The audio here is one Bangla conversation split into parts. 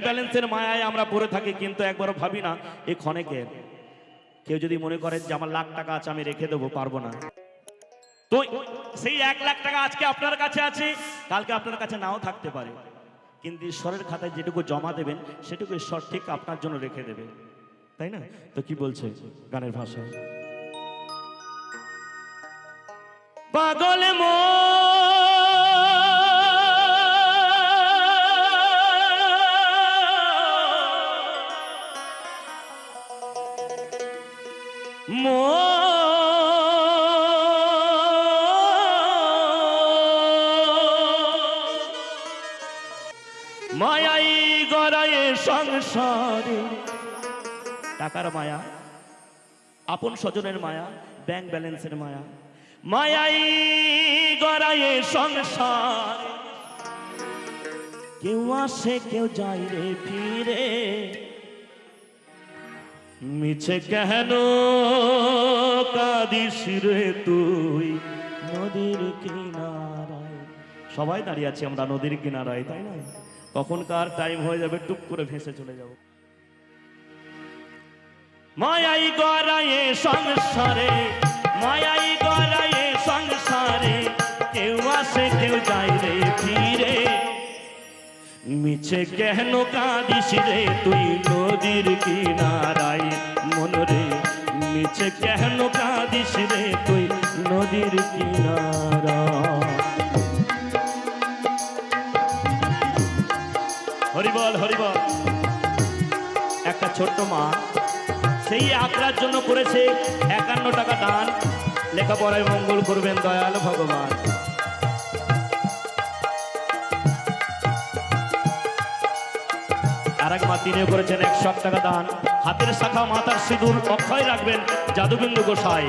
ব্যালেন্সের মায়ায় আমরা পড়ে থাকি, কিন্তু একবারও ভাবি না এই ক্ষণেকের। কেউ যদি মনে করে যে আমার লাখ টাকা আছে আমি রেখে দেবো, পারবো না। তো সেই 1 লাখ টাকা আজকে আপনার কাছে আছে, কালকে আপনার কাছে নাও থাকতে পারে, কিন্তু ঈশ্বরের খাতায় যেটুকু জমা দেবেন সেটুকু ঈশ্বর ঠিক আপনার জন্য রেখে দেবে, তাই না? তো কি বলছে গানের ভাষায়? পাগল মায়াই গড়ায় সংসারে, টাকার মায়া, আপন স্বজনের মায়া, ব্যাংক ব্যালেন্সের মায়া, মায়াই গড়ায় সংসার। কেউ আসে কেউ যায় রে ফিরে, মিছে কেন কাঁদিস রে তুই নদীর কিনারায়। সবাই দাঁড়িয়ে আছি আমরা নদীর কিনারায়, তাই না? কখনকার টাইম হয়ে যাবে, টুক করে ভেসে চলে যাব। মায়াই গড়ায় সংসারে, মায়াই গড়ায় সংসারে, কেউ আসে কেউ যায় রে ফিরে, মিছে কেন কাঁদিস রে তুই নদীর কিনারায় মন রে, মিছে কেন কাঁদিস রে তুই নদীর কিনারায়। হরিবল হরিবল। একটা ছোট্ট মা সেই আখড়ার জন্য করেছে 51 টাকা দান, লেখাপড়ায় মঙ্গল করবেন দয়াল ভগবান। আরেক মা তিনিও করেছেন 100 টাকা দান, হাতের শাখা মাথার সিঁদুর অক্ষয় রাখবেন যাদুবিন্দু গোসাই।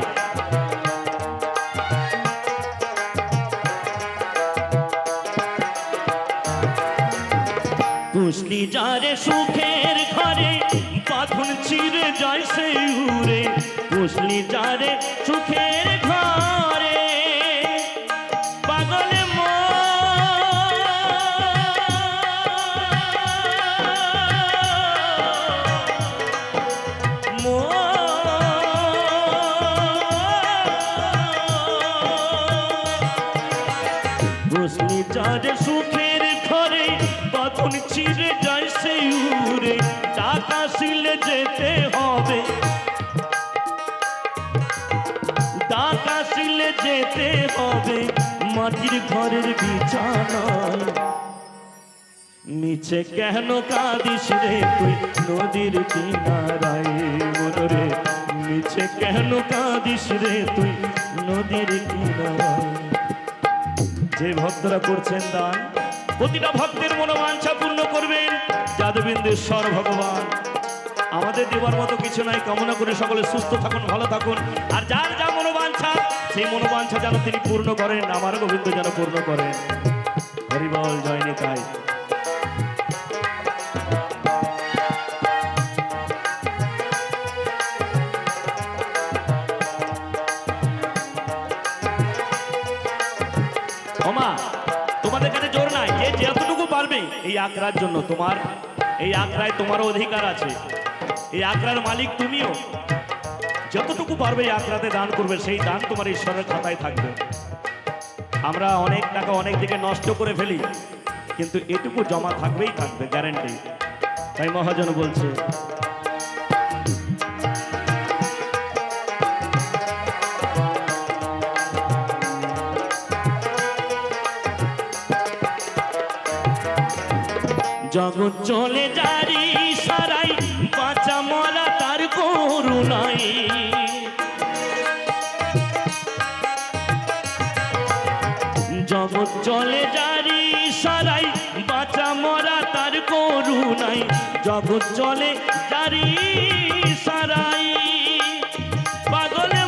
পুষলি যারে সুখের ঘরে, বাঁধন চিরে যায় সেই উড়ে, পুষলি যারে সুখের ঘরে, পাগলে পুষলি যারে সুখের ঘরে, বাঁধন চিরে যায় সেই উড়ে, টাকা শিলে যেতে হবে, টাকা শিলে যেতে হবে মাটির ঘরের বিছানায়, মিছে কেন কাঁদিস রে তুই নদীর কিনারায় মন রে, মিছে কেন কাঁদিস রে তুই নদীর কিনারায়। যে ভক্তরা করছেন দান, প্রতিটা ভক্তের মনোবাঞ্ছা পূর্ণ করবেন যাদবেন্দ্রেশ্বর ভগবান। আমাদের দেওয়ার মতো কিছু নাই, কামনা করে সকলে সুস্থ থাকুন, ভালো থাকুন, আর যার যা মনোবাঞ্ছা সেই মনোবাঞ্ছা যেন তিনি পূর্ণ করেন, আমার গোবিন্দ যেন পূর্ণ করেন। হরিবল জয় নিতাই। ওমা তোমাদের কাছে জোর নাই, যে যতটুকু পারবে এই আখড়ার জন্য, তোমার এই আখড়ায় তোমারও অধিকার আছে, এই আখড়ার মালিক তুমিও, যতটুকু পারবে এই আখড়াতে দান করবে, সেই দান তোমার ঈশ্বরের খাতায় থাকবে। আমরা অনেক টাকা অনেক দিকে নষ্ট করে ফেলি, কিন্তু এটুকু জমা থাকবেই থাকবে, গ্যারান্টি। তাই মহাজন বলছে জগৎ চলে যারি সারাই, বাঁচা মরা তার করুণাই, জগৎ চলে যারি সারাই, বাঁচা মরা তার করুণাই, জগৎ চলে যারি সারাই, পাগলে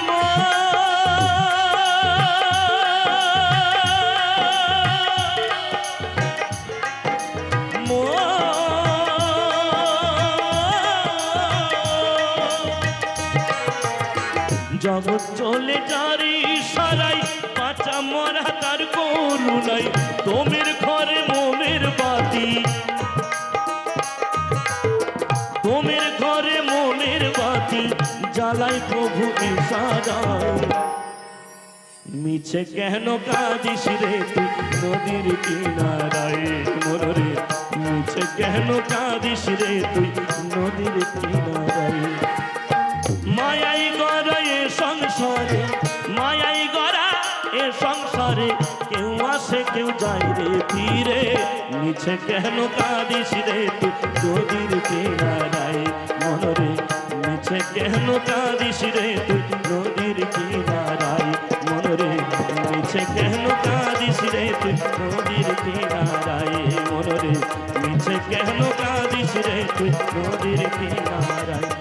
জগৎ চলে যারি সারাই, বাঁচা মরা তার করুণাই, তোমের ঘরে মোমের বাতি, ঘুমের ঘরে মনের বাতি জ্বালাই প্রভু ইশারায়। মিছে কেন কাঁদিস রে তুই নদীর কিনারায় মনরে, মিছে কেন কাঁদিস রে তুই নদীর কিনারায়। মায়াই গড়া এ সংসারে, মায়াই গড়া এ সংসারে, কেউ আসে কেউ যায় রে ফিরে। মিছে কেন কাঁদিস রে তুই নদীর কিনারায় মনরে, মিছে কেন কাঁদিস রে তুই নদীর কিনারায় মনরে, মিছে কেন কাঁদিস রে তুই নদীর কিনারায় মনরে, মিছে কেন কাঁদিস রে তুই নদীর কিনারায়।